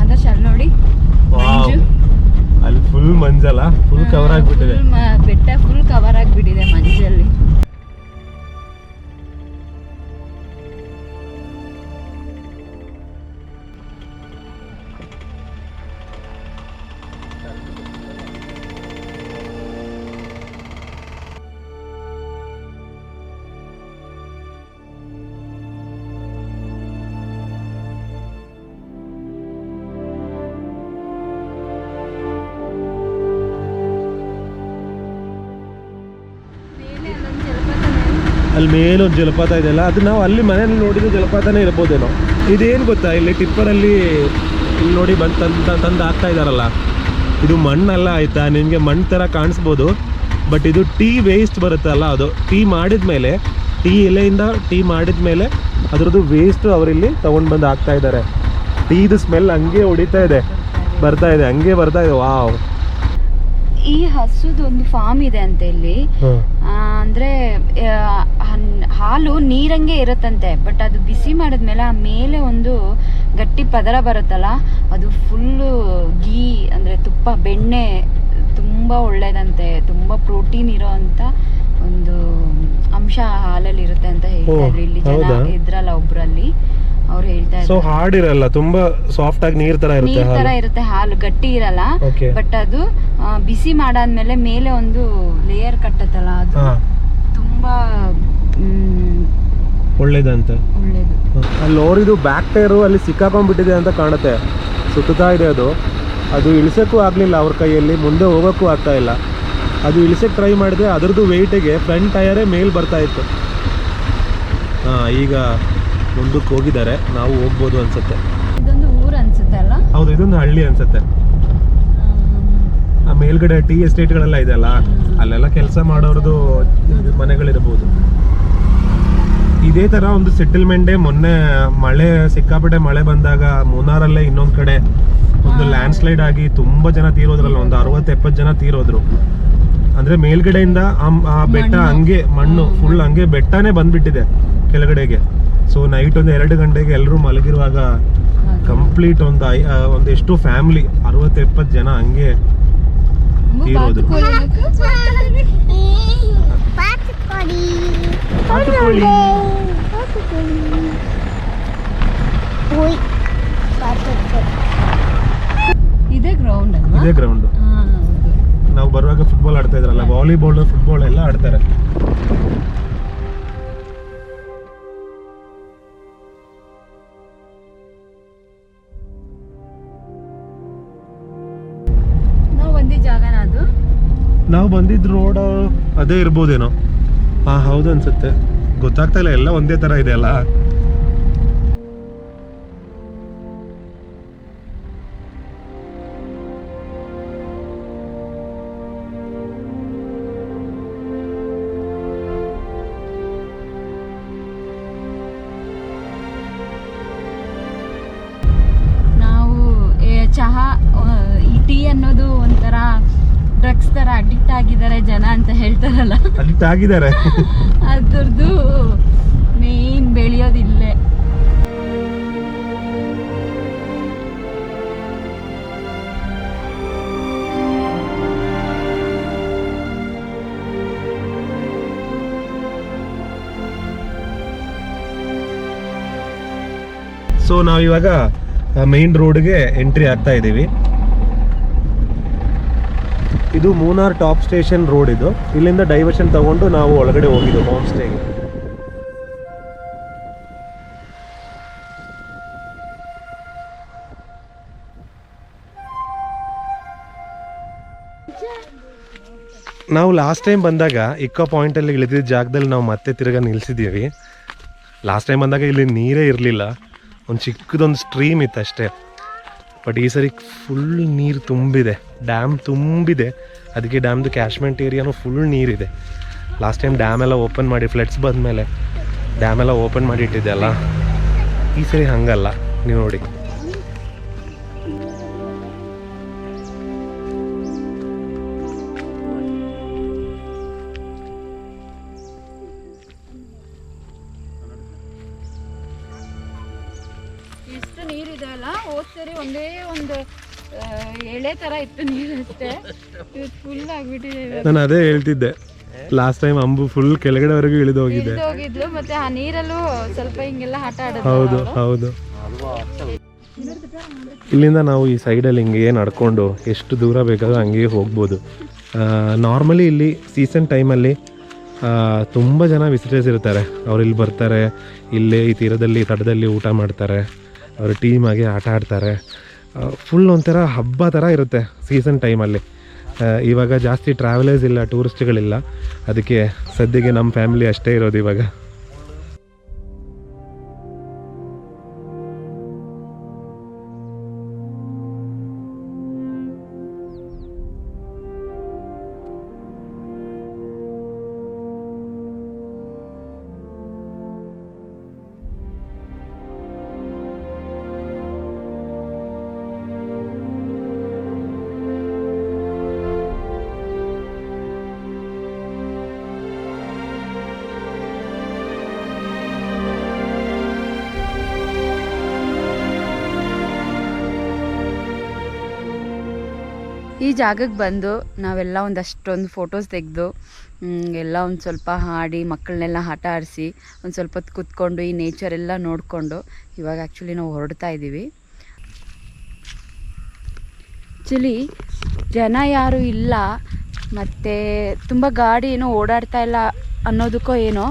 ಆದರ್ಶ ಅಲ್ಲಿ ನೋಡಿ, ಅಲ್ಲಿ ಫುಲ್ ಮಂಜಲ್ಲ, ಫುಲ್ ಕವರ್ ಆಗಿಬಿಟ್ಟಿದೆ. ಬೆಟ್ಟ ಫುಲ್ ಕವರ್ ಆಗಿಬಿಟ್ಟಿದೆ ಮಂಜಲ್ಲಿ. ಅಲ್ಲಿ ಮೇಲೊಂದು ಜಲಪಾತ ಇದೆಯಲ್ಲ, ಅದು ನಾವು ಅಲ್ಲಿ ಮನೆಯಲ್ಲಿ ನೋಡಿದ ಜಲಪಾತನೇ ಇರ್ಬೋದೇನೋ. ಇದೇನು ಗೊತ್ತಾ, ಇಲ್ಲಿ ಟಿಪ್ಪರಲ್ಲಿ ಇಲ್ಲಿ ನೋಡಿ ತಂದು ಹಾಕ್ತಾ ಇದ್ದಾರಲ್ಲ, ಇದು ಮಣ್ಣಲ್ಲ ಆಯಿತಾ. ನಿಮಗೆ ಮಣ್ಣು ಥರ ಕಾಣಿಸ್ಬೋದು, ಬಟ್ ಇದು ಟೀ ವೇಸ್ಟ್ ಬರುತ್ತಲ್ಲ, ಅದು ಟೀ ಮಾಡಿದ ಮೇಲೆ, ಟೀ ಎಲೆಯಿಂದ ಟೀ ಮಾಡಿದ ಮೇಲೆ ಅದರದ್ದು ವೇಸ್ಟು ಅವರಿಲ್ಲಿ ತೊಗೊಂಡು ಬಂದು ಹಾಕ್ತಾ ಇದ್ದಾರೆ. ಟೀದು ಸ್ಮೆಲ್ ಹಂಗೆ ಹೊಡಿತಾ ಇದೆ, ಹಂಗೆ ಬರ್ತಾ ಇದೆ. ವಾವ್. ಈ ಹಸುದು ಒಂದು ಫಾರ್ಮ್ ಇದೆ ಅಂತ ಇಲ್ಲಿ. ಅಂದ್ರೆ ಹಾಲು ನೀರಂಗೆ ಇರುತ್ತಂತೆ, ಬಟ್ ಅದು ಬಿಸಿ ಮಾಡಿದ್ಮೇಲೆ ಆ ಮೇಲೆ ಒಂದು ಗಟ್ಟಿ ಪದರ ಬರುತ್ತಲ್ಲ, ಅದು ಫುಲ್ಲು ಗೀ ಅಂದ್ರೆ ತುಪ್ಪ, ಬೆಣ್ಣೆ ತುಂಬಾ ಒಳ್ಳೇದಂತೆ. ತುಂಬಾ ಪ್ರೋಟೀನ್ ಇರೋ ಅಂತ ಒಂದು ಅಂಶ ಹಾಲಲ್ಲಿ ಇರುತ್ತೆ ಅಂತ ಹೇಳ್ತಾ ಇದ್ರು. ಇಲ್ಲಿ ಜನ ಇದ್ರಲ್ಲ ಒಬ್ರಲ್ಲಿ, ಅವ್ರು ಹೇಳ್ತಾ ಇದ್ರು. ಸೊ ಹಾರ್ಡ್ ಇರಲ್ಲ, ತುಂಬಾ ಸಾಫ್ಟ್ ಆಗಿ ನೀರ್ ತರ ಇರುತ್ತೆ ಹಾಲು, ಗಟ್ಟಿ ಇರಲ್ಲ. ಬಟ್ ಅದು ಬಿಸಿ ಮಾಡಾದ್ಮೇಲೆ ಮೇಲೆ ಒಂದು ಲೇಯರ್ ಕಟ್ಟತ್ತಲ್ಲ, ಅದು ತುಂಬಾ ಒಳ್ಳೇದು. ಅಲ್ಲಿ ನೋಡಿದು ಬ್ಯಾಕ್ ಟೈರು ಅಲ್ಲಿ ಸಿಕ್ಕಾಕೊಂಡ್ಬಿಟ್ಟಿದೆ ಅಂತ ಕಾಣುತ್ತೆ, ಸುತ್ತಾ ಇದೆ. ಅದು ಇಳಿಸೋಕ್ಕೂ ಆಗ್ಲಿಲ್ಲ ಅವ್ರ ಕೈಯಲ್ಲಿ, ಮುಂದೆ ಹೋಗೋಕ್ಕೂ ಆಗ್ತಾ ಇಲ್ಲ. ಅದು ಇಳಿಸಕ್ಕೆ ಟ್ರೈ ಮಾಡಿದೆ, ಅದರದ್ದು ವೆಯ್ಟಿಗೆ ಫ್ರಂಟ್ ಟಯರೇ ಮೇಲ್ ಬರ್ತಾ ಇತ್ತು. ಈಗ ಮುಂದಕ್ಕೆ ಹೋಗಿದ್ದಾರೆ, ನಾವು ಹೋಗ್ಬೋದು ಅನ್ಸುತ್ತೆ. ಇದೊಂದು ಊರು ಅನ್ಸುತ್ತೆ ಅಲ್ಲ? ಹೌದು, ಇದೊಂದು ಹಳ್ಳಿ ಅನ್ಸುತ್ತೆ. ಆ ಮೇಲ್ಗಡೆ ಟೀ ಎಸ್ಟೇಟ್ಗಳೆಲ್ಲ ಇದೆಯಲ್ಲ, ಅಲ್ಲೆಲ್ಲ ಕೆಲಸ ಮಾಡೋರ್ದು ಮನೆಗಳಿರ್ಬೋದು. ಇದೇ ತರ ಒಂದು ಸೆಟಲ್ಮೆಂಟೇ ಮೊನ್ನೆ ಮಳೆ, ಸಿಕ್ಕಾಪಟ್ಟೆ ಮಳೆ ಬಂದಾಗ ಮೂನಾರಲ್ಲೇ ಇನ್ನೊಂದ್ ಕಡೆ ಒಂದು ಲ್ಯಾಂಡ್ ಸ್ಲೈಡ್ ಆಗಿ ತುಂಬಾ ಜನ ತೀರೋದ್ರಲ್ಲ, ಒಂದು 60-70 ಜನ ತೀರೋದ್ರು. ಅಂದ್ರೆ ಮೇಲ್ಗಡೆಯಿಂದ ಆ ಬೆಟ್ಟ ಹಂಗೆ ಮಣ್ಣು ಫುಲ್ ಹಂಗೆ ಬೆಟ್ಟನೇ ಬಂದ್ಬಿಟ್ಟಿದೆ ಕೆಳಗಡೆಗೆ. ಸೊ ನೈಟ್ ಒಂದು 2 ಗಂಟೆಗೆ ಎಲ್ಲರೂ ಮಲಗಿರುವಾಗ ಕಂಪ್ಲೀಟ್ ಒಂದು ಎಷ್ಟು ಫ್ಯಾಮಿಲಿ 60-70 ಜನ ಹಂಗೆ ತೀರೋದು. ಇದೇ ಗ್ರೌಂಡ್ ಇದೇ ಗ್ರೌಂಡ್. ನಾವು ಬರುವಾಗ ಫುಟ್ಬಾಲ್ ಆಡ್ತಾ ಇದ್ರಲ್ಲ, ವಾಲಿಬಾಲ್ ಫುಟ್ಬಾಲ್ ಎಲ್ಲ ಆಡ್ತಾರೆ. ನಾವು ಬಂದಿದ್ ರೋಡ್ ಅದೇ ಇರ್ಬೋದೇನೋ. ಹಾ ಹೌದು ಅನ್ಸುತ್ತೆ, ಗೊತ್ತಾಗ್ತಾ ಇಲ್ಲ, ಎಲ್ಲ ಒಂದೇ ತರ ಇದೆ ಅಲ್ಲ. ನಾವು ಚಹಾ, ಈ ಟೀ ಅನ್ನೋದು ಒಂಥರ ಡ್ರಗ್ಸ್ ತರ ಅಡಿಕ್ಟ್ ಆಗಿದ್ದಾರೆ ಜನ ಅಂತ ಹೇಳ್ತಾರಲ್ಲ, ಅಡಿಕ್ಟ್ ಆಗಿದ್ದಾರೆ. ಅದ್ರದ್ದು ಮೇನ್ ಬೆಳೆಯೋದಿಲ್ಲೇ. ಸೊ ನಾವಿವಾಗ ಮೇನ್ ರೋಡ್ಗೆ ಎಂಟ್ರಿ ಆಗ್ತಾ ಇದ್ದೀವಿ. ಇದು ಮೂನಾರ್ ಟಾಪ್ ಸ್ಟೇಷನ್ ರೋಡ್. ಇದು ಇಲ್ಲಿಂದ ಡೈವರ್ಷನ್ ತಗೊಂಡು ನಾವು ಒಳಗಡೆ ಹೋಗಿದ್ದು ಹೋಮ್ ಸ್ಟೇಗೆ. ನಾವು ಲಾಸ್ಟ್ ಟೈಮ್ ಬಂದಾಗ ಇಕೋ ಪಾಯಿಂಟಲ್ಲಿ ಇಳಿದಿದ್ದ ಜಾಗದಲ್ಲಿ ನಾವು ಮತ್ತೆ ತಿರ್ಗಾ ನಿಲ್ಸಿದ್ದೀವಿ. ಲಾಸ್ಟ್ ಟೈಮ್ ಬಂದಾಗ ಇಲ್ಲಿ ನೀರೇ ಇರಲಿಲ್ಲ, ಒಂದು ಚಿಕ್ಕದೊಂದು ಸ್ಟ್ರೀಮ್ ಇತ್ತು ಅಷ್ಟೇ. ಬಟ್ ಈ ಸರಿ ಫುಲ್ ನೀರು ತುಂಬಿದೆ, ಡ್ಯಾಮ್ ತುಂಬಿದೆ. ಅದಕ್ಕೆ ಡ್ಯಾಮ್ದು ಕ್ಯಾಶ್ಮೆಂಟ್ ಏರಿಯಾನು ಫುಲ್ ನೀರಿದೆ. ಲಾಸ್ಟ್ ಟೈಮ್ ಡ್ಯಾಮ್ ಎಲ್ಲ ಓಪನ್ ಮಾಡಿ, ಫ್ಲಡ್ಸ್ ಬಂದಮೇಲೆ ಡ್ಯಾಮ್ ಎಲ್ಲ ಓಪನ್ ಮಾಡಿ ಇಟ್ಟಿದೆ ಅಲ್ಲ. ಈ ಸರಿ ಹಂಗಲ್ಲ, ನೀವು ನೋಡಿ. ಇಷ್ಟು ನೀರಿದೆ ಅಲ್ಲ, ಹೋದ್ ಸರಿ ಒಂದೇ ಒಂದು ಎಳೆ ತರ ಇತ್ತು ನೀರು ಅಷ್ಟೇ. ಫುಲ್ ಆಗ್ಬಿಟ್ಟಿದೆ. ನಾನು ಅದೇ ಹೇಳ್ತಿದ್ದೆ, ಲಾಸ್ಟ್ ಟೈಮ್ ಅಂಬು ಫುಲ್ ಕೆಳಗಡೆವರೆಗೂ ಇಳಿದು ಹೋಗಿದ್ಲು. ಮತ್ತೆ ಆ ನೀರಲ್ಲೂ ಸ್ವಲ್ಪ ಹಿಂಗೆಲ್ಲ ಆಟ ಆಡೋದು. ಹೌದು ಹೌದು. ಇಲ್ಲಿಂದ ನಾವು ಈ ಸೈಡಲ್ಲಿ ಹಿಂಗೆ ನಡ್ಕೊಂಡು ಎಷ್ಟು ದೂರ ಬೇಕಾದ್ರೂ ಹಂಗೆ ಹೋಗ್ಬೋದು. ನಾರ್ಮಲಿ ಇಲ್ಲಿ ಸೀಸನ್ ಟೈಮಲ್ಲಿ ತುಂಬ ಜನ ವಿಸಿಟರ್ಸ್ ಇರ್ತಾರೆ. ಅವ್ರು ಇಲ್ಲಿ ಬರ್ತಾರೆ, ಇಲ್ಲೇ ಈ ತೀರದಲ್ಲಿ ತಟದಲ್ಲಿ ಊಟ ಮಾಡ್ತಾರೆ, ಅವರು ಟೀಮಾಗಿ ಆಟ ಆಡ್ತಾರೆ. ಫುಲ್ ಒಂಥರ ಹಬ್ಬ ಥರ ಇರುತ್ತೆ ಸೀಸನ್ ಟೈಮಲ್ಲಿ. ಇವಾಗ ಜಾಸ್ತಿ ಟ್ರಾವೆಲರ್ಸ್ ಇಲ್ಲ, ಟೂರಿಸ್ಟ್ಗಳಿಲ್ಲ. ಅದಕ್ಕೆ ಸದ್ಯಕ್ಕೆ ನಮ್ಮ ಫ್ಯಾಮಿಲಿ ಅಷ್ಟೇ ಇರೋದು ಇವಾಗ. ಈ ಜಾಗಕ್ಕೆ ಬಂದು ನಾವೆಲ್ಲ ಒಂದಷ್ಟೊಂದು ಫೋಟೋಸ್ ತೆಗೆದು ಎಲ್ಲ ಒಂದು ಸ್ವಲ್ಪ ಹಾಡಿ ಮಕ್ಕಳನ್ನೆಲ್ಲ ಆಟ ಆಡಿಸಿ ಒಂದು ಸ್ವಲ್ಪ ಹೊತ್ತು ಕೂತ್ಕೊಂಡು ಈ ನೇಚರ್ ಎಲ್ಲ ನೋಡಿಕೊಂಡು ಇವಾಗ ಆ್ಯಕ್ಚುಲಿ ನಾವು ಹೊರಡ್ತಾ ಇದ್ದೀವಿ. ಆ್ಯಕ್ಚುಲಿ ಜನ ಯಾರೂ ಇಲ್ಲ, ಮತ್ತು ತುಂಬ ಗಾಡಿ ಏನೋ ಓಡಾಡ್ತಾ ಇಲ್ಲ ಅನ್ನೋದಕ್ಕೋ ಏನೋ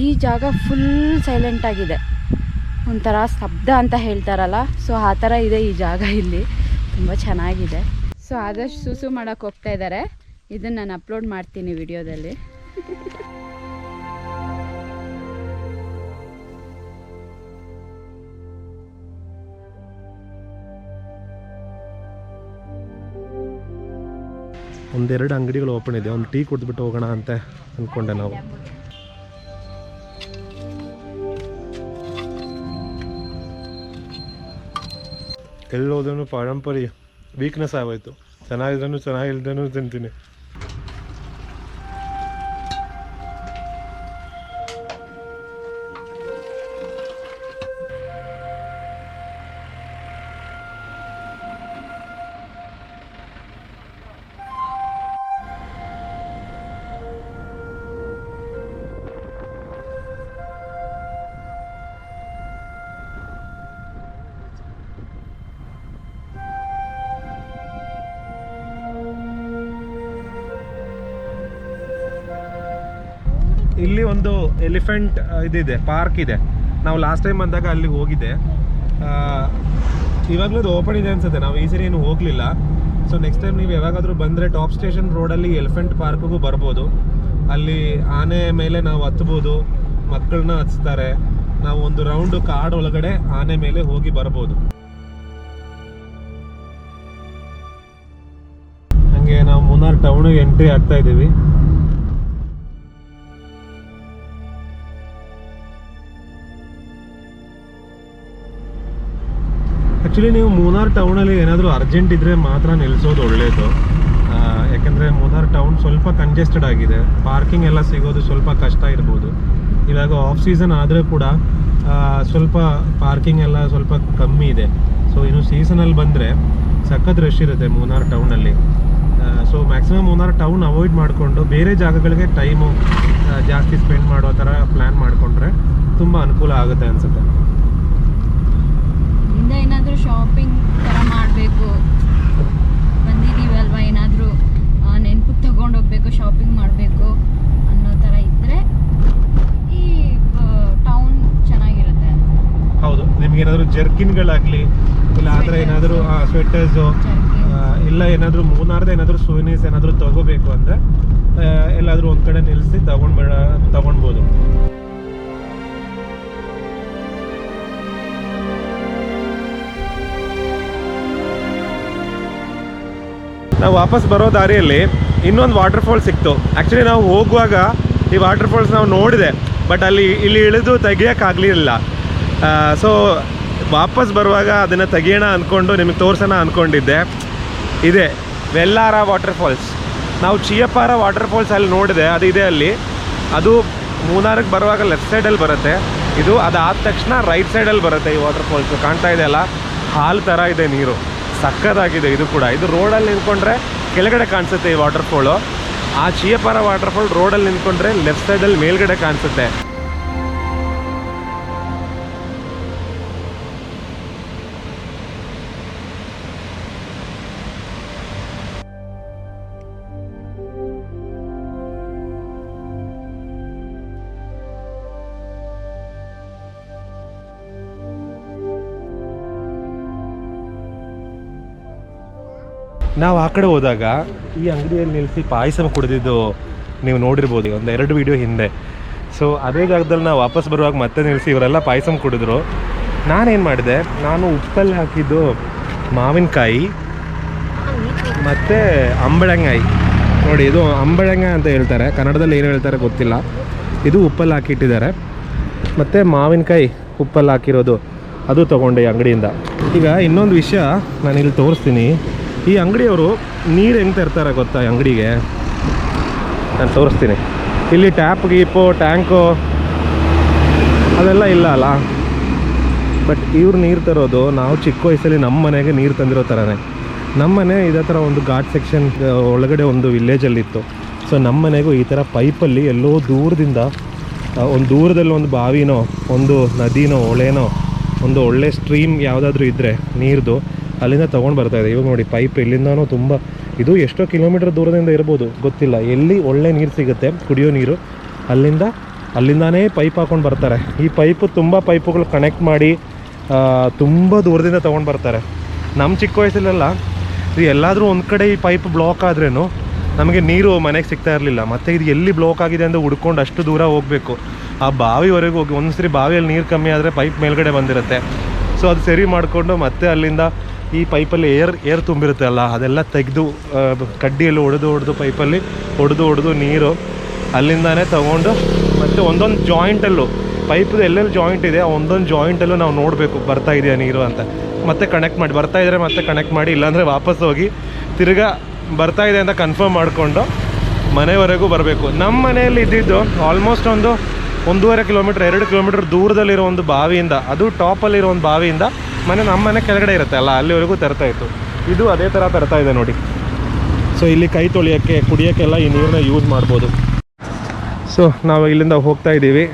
ಈ ಜಾಗ ಫುಲ್ ಸೈಲೆಂಟಾಗಿದೆ. ಒಂಥರ ಶಬ್ದ ಅಂತ ಹೇಳ್ತಾರಲ್ಲ, ಸೊ ಆ ಥರ ಇದೆ ಈ ಜಾಗ. ಇಲ್ಲಿ ತುಂಬ ಚೆನ್ನಾಗಿದೆ. ಸೊ ಆದಷ್ಟು ಸುಸು ಮಾಡೋಕ್ಕೆ ಹೋಗ್ತಾ ಇದ್ದಾರೆ. ಇದನ್ನು ನಾನು ಅಪ್ಲೋಡ್ ಮಾಡ್ತೀನಿ ವಿಡಿಯೋದಲ್ಲಿ. ಒಂದೆರಡು ಅಂಗಡಿಗಳು ಓಪನ್ ಇದೆ. ಒಂದು ಟೀ ಕುಡಿದ್ಬಿಟ್ಟು ಹೋಗೋಣ ಅಂತ ಅಂದ್ಕೊಂಡೆ ನಾವು. ಎಲ್ಲೋದ್ರೂ ಪಾರಂಪರಿ ವೀಕ್ನೆಸ್ ಆಗೋಯ್ತು. ಚೆನ್ನಾಗಿದ್ರೂ ಚೆನ್ನಾಗಿಲ್ದೇನೂ ತಿಂತೀನಿ. ಇಲ್ಲಿ ಒಂದು ಎಲಿಫೆಂಟ್ ಇದಿದೆ, ಪಾರ್ಕ್ ಇದೆ. ನಾವು ಲಾಸ್ಟ್ ಟೈಮ್ ಬಂದಾಗ ಅಲ್ಲಿಗೆ ಹೋಗಿದ್ದೆ. ಇವಾಗಲೂ ಅದು ಓಪನ್ ಇದೆ ಅನ್ಸುತ್ತೆ, ನಾವು ಈ ಸರಿ ಏನು ಹೋಗಲಿಲ್ಲ. ಸೊ ನೆಕ್ಸ್ಟ್ ಟೈಮ್ ನೀವು ಯಾವಾಗಾದರೂ ಬಂದರೆ ಟಾಪ್ ಸ್ಟೇಷನ್ ರೋಡಲ್ಲಿ ಎಲಿಫೆಂಟ್ ಪಾರ್ಕ್ಗೂ ಬರ್ಬೋದು. ಅಲ್ಲಿ ಆನೆ ಮೇಲೆ ನಾವು ಹತ್ಬೋದು, ಮಕ್ಕಳನ್ನ ಹಚ್ತಾರೆ. ನಾವು ಒಂದು ರೌಂಡ್ ಕಾಡು ಒಳಗಡೆ ಆನೆ ಮೇಲೆ ಹೋಗಿ ಬರ್ಬೋದು. ಹಂಗೆ ನಾವು ಮುನ್ನಾರ್ ಟೌನಿಗೆ ಎಂಟ್ರಿ ಆಗ್ತಾ ಇದ್ದೀವಿ. ಆ್ಯಕ್ಚುಲಿ ನೀವು ಮೂನಾರ್ ಟೌನಲ್ಲಿ ಏನಾದರೂ ಅರ್ಜೆಂಟ್ ಇದ್ದರೆ ಮಾತ್ರ ನಿಲ್ಲಿಸೋದು ಒಳ್ಳೆಯದು. ಯಾಕೆಂದರೆ ಮೂನಾರ್ ಟೌನ್ ಸ್ವಲ್ಪ ಕಂಜೆಸ್ಟೆಡ್ ಆಗಿದೆ, ಪಾರ್ಕಿಂಗ್ ಎಲ್ಲ ಸಿಗೋದು ಸ್ವಲ್ಪ ಕಷ್ಟ ಇರ್ಬೋದು. ಇವಾಗ ಆಫ್ ಸೀಸನ್ ಆದರೆ ಕೂಡ ಸ್ವಲ್ಪ ಪಾರ್ಕಿಂಗ್ ಎಲ್ಲ ಸ್ವಲ್ಪ ಕಮ್ಮಿ ಇದೆ. ಸೊ ಇನ್ನು ಸೀಸನಲ್ಲಿ ಬಂದರೆ ಸಖತ್ ರಶ್ ಇರುತ್ತೆ ಮೂನಾರ್ ಟೌನಲ್ಲಿ. ಸೊ ಮ್ಯಾಕ್ಸಿಮಮ್ ಮೂನಾರ್ ಟೌನ್ ಅವಾಯ್ಡ್ ಮಾಡಿಕೊಂಡು ಬೇರೆ ಜಾಗಗಳಿಗೆ ಟೈಮು ಜಾಸ್ತಿ ಸ್ಪೆಂಡ್ ಮಾಡೋ ಥರ ಪ್ಲ್ಯಾನ್ ಮಾಡಿಕೊಂಡ್ರೆ ತುಂಬ ಅನುಕೂಲ ಆಗುತ್ತೆ ಅನಿಸುತ್ತೆ. ಏನಾದರೂ ಶಾಪಿಂಗ್ ಥರ ಮಾಡಬೇಕು ಬಂದಿದ್ದೀವಲ್ವ, ಏನಾದರೂ ನೆನಪು ತಗೊಂಡೋಗ್ಬೇಕು, ಶಾಪಿಂಗ್ ಮಾಡಬೇಕು ಅನ್ನೋ ಥರ ಇದ್ದರೆ ಈ ಟೌನ್ ಚೆನ್ನಾಗಿರುತ್ತೆ. ಹೌದು, ನಿಮ್ಗೇನಾದರೂ ಜರ್ಕಿನ್ಗಳಾಗಲಿ ಇಲ್ಲ ಆದರೆ ಏನಾದರೂ ಸ್ವೆಟರ್ಸು ಇಲ್ಲ ಏನಾದರೂ ಮೂನಾರ್ದು ಏನಾದರೂ ಸೂವಿನೀರ್ಸ್ ಏನಾದರೂ ತಗೋಬೇಕು ಅಂದರೆ ಎಲ್ಲಾದರೂ ಒಂದು ಕಡೆ ನಿಲ್ಲಿಸಿ ತಗೊಳ್ಬೋದು. ನಾವು ವಾಪಸ್ ಬರೋ ದಾರಿಯಲ್ಲಿ ಇನ್ನೊಂದು ವಾಟರ್ ಫಾಲ್ಸ್ ಸಿಕ್ತು. ಆ್ಯಕ್ಚುಲಿ ನಾವು ಹೋಗುವಾಗ ಈ ವಾಟರ್ ಫಾಲ್ಸ್ ನಾವು ನೋಡಿದೆ, ಬಟ್ ಇಲ್ಲಿ ಇಳಿದು ತೆಗಿಯೋಕ್ಕಾಗಲಿಲ್ಲ. ಸೊ ವಾಪಸ್ ಬರುವಾಗ ಅದನ್ನು ತೆಗಿಯೋಣ ಅಂದ್ಕೊಂಡು ನಿಮಗೆ ತೋರಿಸೋಣ ಅಂದ್ಕೊಂಡಿದ್ದೆ. ಇದೆ ವೆಲ್ಲಾರ ವಾಟರ್ ಫಾಲ್ಸ್. ನಾವು ಚಿಯಪಾರ ವಾಟರ್ ಫಾಲ್ಸ್ ಅಲ್ಲಿ ನೋಡಿದೆ, ಅದು ಇದೆ ಅಲ್ಲಿ. ಅದು ಮೂನಾರಿಗೆ ಬರುವಾಗ ಲೆಫ್ಟ್ ಸೈಡಲ್ಲಿ ಬರುತ್ತೆ. ಇದು ಅದಾದ ತಕ್ಷಣ ರೈಟ್ ಸೈಡಲ್ಲಿ ಬರುತ್ತೆ ಈ ವಾಟರ್ ಫಾಲ್ಸು. ಕಾಣ್ತಾ ಇದೆ ಅಲ್ಲ, ಹಾಲು ಥರ ಇದೆ ನೀರು, ಸಕ್ಕತ್ತಾಗಿದೆ. ಇದು ಕೂಡ ಇದು ರೋಡಲ್ಲಿ ನಿಂತ್ಕೊಂಡ್ರೆ ಕೆಳಗಡೆ ಕಾಣಿಸುತ್ತೆ ಈ ವಾಟರ್ ಫಾಲು. ಆ ಚಿಯಪಾರ ವಾಟರ್ ಫಾಲ್ ರೋಡಲ್ಲಿ ನಿಂತ್ಕೊಂಡ್ರೆ ಲೆಫ್ಟ್ ಸೈಡಲ್ಲಿ ಮೇಲ್ಗಡೆ ಕಾಣಿಸುತ್ತೆ. ನಾವು ಆ ಕಡೆ ಹೋದಾಗ ಈ ಅಂಗಡಿಯಲ್ಲಿ ನಿಲ್ಲಿಸಿ ಪಾಯಸ ಕುಡಿದಿದ್ದು ನೀವು ನೋಡಿರ್ಬೋದು ಒಂದು 2 ವೀಡಿಯೋ ಹಿಂದೆ. ಸೊ ಅದೇ ಜಾಗದಲ್ಲಿ ನಾವು ವಾಪಸ್ ಬರುವಾಗ ಮತ್ತೆ ನಿಲ್ಲಿಸಿ ಇವರೆಲ್ಲ ಪಾಯಸ ಕುಡಿದ್ರು. ನಾನೇನು ಮಾಡಿದೆ, ನಾನು ಉಪ್ಪಲ್ಲಿ ಹಾಕಿದ್ದು ಮಾವಿನಕಾಯಿ ಮತ್ತು ಅಂಬಳಂಗಾಯಿ. ನೋಡಿ, ಇದು ಅಂಬಳಂಗಾಯಿ ಅಂತ ಹೇಳ್ತಾರೆ, ಕನ್ನಡದಲ್ಲಿ ಏನು ಹೇಳ್ತಾರೆ ಗೊತ್ತಿಲ್ಲ. ಇದು ಉಪ್ಪಲ್ಲಿ ಹಾಕಿಟ್ಟಿದ್ದಾರೆ. ಮತ್ತು ಮಾವಿನಕಾಯಿ ಉಪ್ಪಲ್ಲಿ ಹಾಕಿರೋದು ಅದು ತೊಗೊಂಡೆ ಈ ಅಂಗಡಿಯಿಂದ. ಈಗ ಇನ್ನೊಂದು ವಿಷಯ ನಾನು ಇಲ್ಲಿ ತೋರಿಸ್ತೀನಿ. ಈ ಅಂಗಡಿಯವರು ನೀರು ಹೆಂಗೆ ತರ್ತಾರೆ ಗೊತ್ತಾ ಈ ಅಂಗಡಿಗೆ? ನಾನು ತೋರಿಸ್ತೀನಿ. ಇಲ್ಲಿ ಟ್ಯಾಪ್ ಗೀಪು ಟ್ಯಾಂಕು ಅದೆಲ್ಲ ಇಲ್ಲ ಅಲ್ಲ, ಬಟ್ ಇವ್ರು ನೀರು ತರೋದು ನಾವು ಚಿಕ್ಕ ವಯಸ್ಸಲ್ಲಿ ನಮ್ಮ ಮನೆಗೆ ನೀರು ತಂದಿರೋ ಥರನೇ. ನಮ್ಮ ಮನೆ ಇದೇ ಥರ ಒಂದು ಘಾಟ್ ಸೆಕ್ಷನ್ ಒಳಗಡೆ ಒಂದು ವಿಲೇಜಲ್ಲಿತ್ತು. ಸೊ ನಮ್ಮ ಮನೆಗೂ ಈ ಥರ ಪೈಪಲ್ಲಿ ಎಲ್ಲೋ ದೂರದಿಂದ ಒಂದು ದೂರದಲ್ಲಿ ಒಂದು ಬಾವಿನೋ ಒಂದು ನದಿನೋ ಹೊಳೆನೋ ಒಂದು ಒಳ್ಳೆ ಸ್ಟ್ರೀಮ್ ಯಾವುದಾದ್ರೂ ಇದ್ದರೆ ನೀರ್ದು ಅಲ್ಲಿಂದ ತೊಗೊಂಡು ಬರ್ತಾಯಿದೆ. ಇವಾಗ ನೋಡಿ, ಪೈಪ್ ಇಲ್ಲಿಂದನೂ ತುಂಬ, ಇದು ಎಷ್ಟೋ ಕಿಲೋಮೀಟರ್ ದೂರದಿಂದ ಇರ್ಬೋದು ಗೊತ್ತಿಲ್ಲ. ಎಲ್ಲಿ ಒಳ್ಳೆ ನೀರು ಸಿಗುತ್ತೆ ಕುಡಿಯೋ ನೀರು ಅಲ್ಲಿಂದಾನೇ ಪೈಪ್ ಹಾಕ್ಕೊಂಡು ಬರ್ತಾರೆ. ಈ ಪೈಪು ತುಂಬ ಪೈಪುಗಳು ಕನೆಕ್ಟ್ ಮಾಡಿ ತುಂಬ ದೂರದಿಂದ ತೊಗೊಂಡು ಬರ್ತಾರೆ. ನಮ್ಮ ಚಿಕ್ಕ ವಯಸ್ಸಲ್ಲೆಲ್ಲ ಎಲ್ಲಾದರೂ ಒಂದು ಕಡೆ ಈ ಪೈಪ್ ಬ್ಲಾಕ್ ಆದ್ರೂ ನಮಗೆ ನೀರು ಮನೆಗೆ ಸಿಗ್ತಾ ಇರಲಿಲ್ಲ. ಮತ್ತು ಇದು ಎಲ್ಲಿ ಬ್ಲಾಕ್ ಆಗಿದೆ ಅಂತ ಹುಡ್ಕೊಂಡು ಅಷ್ಟು ದೂರ ಹೋಗಬೇಕು, ಆ ಬಾವಿವರೆಗೂ ಹೋಗಿ. ಒಂದು ಸರಿ ಬಾವಿಯಲ್ಲಿ ನೀರು ಕಮ್ಮಿ ಆದರೆ ಪೈಪ್ ಮೇಲ್ಗಡೆ ಬಂದಿರುತ್ತೆ. ಸೊ ಅದು ಸರಿ ಮಾಡಿಕೊಂಡು ಮತ್ತೆ ಅಲ್ಲಿಂದ ಈ ಪೈಪಲ್ಲಿ ಏರ್ ತುಂಬಿರುತ್ತೆ ಅಲ್ಲ, ಅದೆಲ್ಲ ತೆಗೆದು ಕಡ್ಡಿಯಲ್ಲಿ ಹೊಡೆದು ಪೈಪಲ್ಲಿ ಹೊಡೆದು ನೀರು ಅಲ್ಲಿಂದಾನೇ ತೊಗೊಂಡು ಮತ್ತು ಒಂದೊಂದು ಜಾಯಿಂಟಲ್ಲೂ ಪೈಪ್ದು ಎಲ್ಲೆಲ್ಲಿ ಜಾಯಿಂಟ್ ಇದೆ ಆ ಒಂದೊಂದು ಜಾಯಿಂಟಲ್ಲೂ ನಾವು ನೋಡಬೇಕು ಬರ್ತಾ ಇದೆಯಾ ನೀರು ಅಂತ. ಮತ್ತೆ ಕನೆಕ್ಟ್ ಮಾಡಿ, ಬರ್ತಾ ಇದ್ದರೆ ಮತ್ತೆ ಕನೆಕ್ಟ್ ಮಾಡಿ, ಇಲ್ಲಾಂದರೆ ವಾಪಸ್ ಹೋಗಿ ತಿರ್ಗಾ ಬರ್ತಾ ಇದೆ ಅಂತ ಕನ್ಫರ್ಮ್ ಮಾಡಿಕೊಂಡು ಮನೆವರೆಗೂ ಬರಬೇಕು. ನಮ್ಮ ಮನೆಯಲ್ಲಿ ಇದ್ದಿದ್ದು ಆಲ್ಮೋಸ್ಟ್ 1.5 ಕಿಲೋಮೀಟ್ರ್ 2 ಕಿಲೋಮೀಟ್ರ್ ದೂರದಲ್ಲಿರೋ ಒಂದು ಬಾವಿಯಿಂದ, ಅದು ಟಾಪಲ್ಲಿರೋ ಒಂದು ಬಾವಿಯಿಂದ ನಮ್ಮ ಮನೆ ಕೆಳಗಡೆ ಇರುತ್ತೆ ಅಲ್ಲ, ಅಲ್ಲಿವರೆಗೂ ತರ್ತಾಯಿತ್ತು. ಇದು ಅದೇ ಥರ ತರ್ತಾ ಇದೆ ನೋಡಿ. ಸೊ ಇಲ್ಲಿ ಕೈ ತೊಳೆಯೋಕ್ಕೆ ಕುಡಿಯೋಕ್ಕೆಲ್ಲ ಈ ನೀರನ್ನ ಯೂಸ್ ಮಾಡ್ಬೋದು. ಸೊ ನಾವು ಇಲ್ಲಿಂದ ಹೋಗ್ತಾ ಇದ್ದೀವಿ.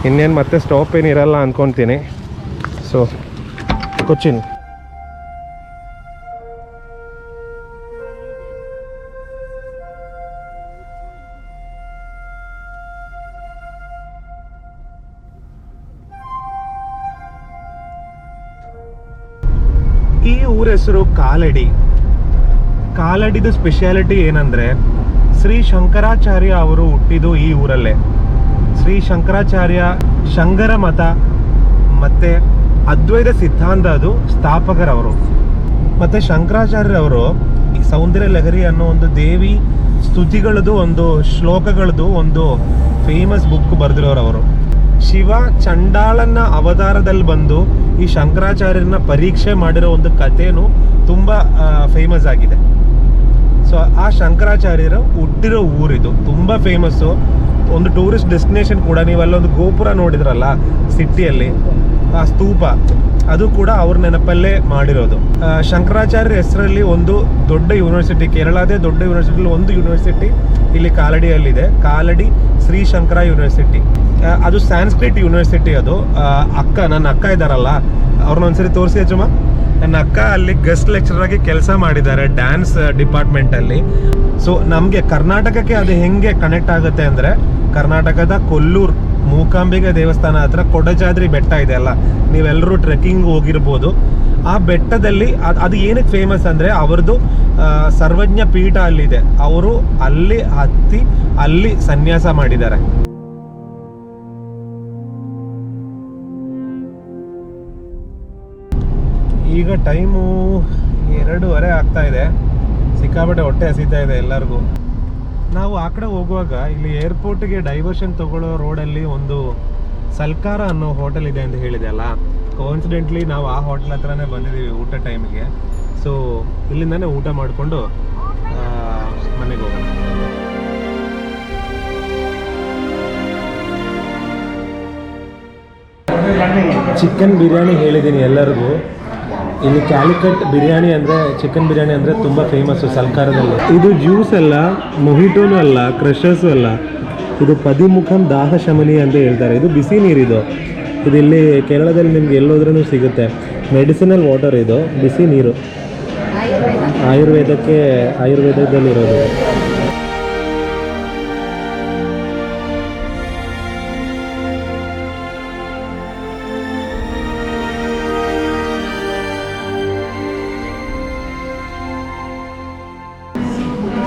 ಇನ್ನೇನು ಮತ್ತೆ ಸ್ಟಾಪ್ ಏನಿರಲ್ಲ ಅಂದ್ಕೊತೀನಿ. ಸೊ ಕೊಚ್ಚಿನ್ ಈ ಊರ ಹೆಸರು ಕಾಲಡಿ. ಕಾಲಡಿದು ಸ್ಪೆಷಾಲಿಟಿ ಏನಂದ್ರೆ ಶ್ರೀ ಶಂಕರಾಚಾರ್ಯ ಅವರು ಹುಟ್ಟಿದ್ದು ಈ ಊರಲ್ಲೇ. ಶ್ರೀ ಶಂಕರಾಚಾರ್ಯ ಶಂಕರ ಮತ ಮತ್ತೆ ಅದ್ವೈತ ಸಿದ್ಧಾಂತ ಅದು ಸ್ಥಾಪಕರವರು. ಮತ್ತೆ ಶಂಕರಾಚಾರ್ಯರವರು ಸೌಂದರ್ಯ ಲಹರಿ ಅನ್ನೋ ಒಂದು ದೇವಿ ಸ್ತುತಿಗಳದು ಒಂದು ಶ್ಲೋಕಗಳದು ಒಂದು ಫೇಮಸ್ ಬುಕ್ ಬರೆದಿರೋರು ಅವರು. ಶಿವ ಚಂಡಾಳನ ಅವತಾರದಲ್ಲಿ ಬಂದು ಈ ಶಂಕರಾಚಾರ್ಯರನ್ನ ಪರೀಕ್ಷೆ ಮಾಡಿರೋ ಒಂದು ಕಥೆನೂ ತುಂಬಾ ಫೇಮಸ್ ಆಗಿದೆ. ಸೊ ಆ ಶಂಕರಾಚಾರ್ಯರು ಹುಟ್ಟಿರೋ ಊರಿದು ತುಂಬಾ ಫೇಮಸ್ಸು, ಒಂದು ಟೂರಿಸ್ಟ್ ಡೆಸ್ಟಿನೇಷನ್ ಕೂಡ. ನೀವಲ್ಲೊಂದು ಗೋಪುರ ನೋಡಿದ್ರಲ್ಲ ಸಿಟಿಯಲ್ಲಿ, ಆ ಸ್ತೂಪ, ಅದು ಕೂಡ ಅವ್ರ ನೆನಪಲ್ಲೇ ಮಾಡಿರೋದು. ಶಂಕರಾಚಾರ್ಯರ ಹೆಸರಲ್ಲಿ ಒಂದು ದೊಡ್ಡ ಯೂನಿವರ್ಸಿಟಿ, ಕೇರಳದೇ ದೊಡ್ಡ ಯೂನಿವರ್ಸಿಟಿ ಒಂದು ಯೂನಿವರ್ಸಿಟಿ ಇಲ್ಲಿ ಕಾಲಡಿಯಲ್ಲಿದೆ. ಕಾಲಡಿ ಶ್ರೀ ಶಂಕರ ಯೂನಿವರ್ಸಿಟಿ. ಅದು ಸ್ಯಾನ್ಸ್ಕ್ರಿಟ್ ಯೂನಿವರ್ಸಿಟಿ. ಅದು ನನ್ನ ಅಕ್ಕ ಇದ್ದಾರಲ್ಲ, ಅವ್ರನ್ನ ಒಂದ್ಸರಿ ತೋರಿಸಿ ಅಜ್ಜಮ್ಮ. ನನ್ನ ಅಕ್ಕ ಅಲ್ಲಿ ಗೆಸ್ಟ್ ಲೆಕ್ಚರರ್ ಆಗಿ ಕೆಲಸ ಮಾಡಿದ್ದಾರೆ ಡ್ಯಾನ್ಸ್ ಡಿಪಾರ್ಟ್ಮೆಂಟ್ ಅಲ್ಲಿ. ಸೊ ನಮಗೆ ಕರ್ನಾಟಕಕ್ಕೆ ಅದು ಹೆಂಗೆ ಕನೆಕ್ಟ್ ಆಗುತ್ತೆ ಅಂದ್ರೆ, ಕರ್ನಾಟಕದ ಕೊಲ್ಲೂರು ಮೂಕಾಂಬಿಕೆ ದೇವಸ್ಥಾನ ಹತ್ರ ಕೊಡಚಾದ್ರಿ ಬೆಟ್ಟ ಇದೆ ಅಲ್ಲ, ನೀವೆಲ್ಲರೂ ಟ್ರೆಕ್ಕಿಂಗ್ ಹೋಗಿರ್ಬೋದು. ಆ ಬೆಟ್ಟದಲ್ಲಿ ಅದು ಏನಕ್ಕೆ ಫೇಮಸ್ ಅಂದ್ರೆ ಅವ್ರದ್ದು ಸರ್ವಜ್ಞ ಪೀಠ ಅಲ್ಲಿದೆ. ಅವರು ಅಲ್ಲಿ ಹತ್ತಿ ಅಲ್ಲಿ ಸನ್ಯಾಸ ಮಾಡಿದ್ದಾರೆ. ಈಗ ಟೈಮು 2:30 ಆಗ್ತಾ ಇದೆ. ಸಿಕ್ಕಾಪಟ್ಟೆ ಹೊಟ್ಟೆ ಹಸಿತಾ ಇದೆ ಎಲ್ಲರಿಗೂ. ನಾವು ಆ ಕಡೆ ಹೋಗುವಾಗ ಇಲ್ಲಿ ಏರ್ಪೋರ್ಟ್ಗೆ ಡೈವರ್ಷನ್ ತಗೊಳ್ಳೋ ರೋಡಲ್ಲಿ ಒಂದು ಸಲ್ಕಾರ ಅನ್ನೋ ಹೋಟೆಲ್ ಇದೆ ಅಂತ ಹೇಳಿದೆ ಅಲ್ಲ, ಕೋಇನ್ಸಿಡೆಂಟ್ಲಿ ನಾವು ಆ ಹೋಟೆಲ್ ಹತ್ರನೇ ಬಂದಿದ್ದೀವಿ ಊಟ ಟೈಮಿಗೆ. ಸೊ ಇಲ್ಲಿಂದಾನೇ ಊಟ ಮಾಡಿಕೊಂಡು ಮನೆಗೆ ಹೋಗೋಣ. ಚಿಕನ್ ಬಿರಿಯಾನಿ ಹೇಳಿದ್ದೀನಿ ಎಲ್ಲರಿಗೂ. ಇಲ್ಲಿ ಕ್ಯಾಲಿಕಟ್ ಬಿರಿಯಾನಿ ಅಂದರೆ ಚಿಕನ್ ಬಿರಿಯಾನಿ ಅಂದರೆ ತುಂಬ ಫೇಮಸ್ಸು ಸಲ್ಕಾರದಲ್ಲಿ. ಇದು ಜ್ಯೂಸ್ ಅಲ್ಲ, ಮೊಹಿಟೋನು ಅಲ್ಲ, ಕ್ರಷರ್ಸು ಅಲ್ಲ, ಇದು ಪದಿಮುಖಂ ದಾಹ ಶಮನಿ ಅಂತ ಹೇಳ್ತಾರೆ. ಇದು ಬಿಸಿ ನೀರಿದು. ಇದು ಇಲ್ಲಿ ಕೇರಳದಲ್ಲಿ ನಿಮ್ಗೆ ಎಲ್ಲೋದ್ರೂ ಸಿಗುತ್ತೆ. ಮೆಡಿಸಿನಲ್ ವಾಟರ್ ಇದು, ಬಿಸಿ ನೀರು, ಆಯುರ್ವೇದದಲ್ಲಿರೋದು.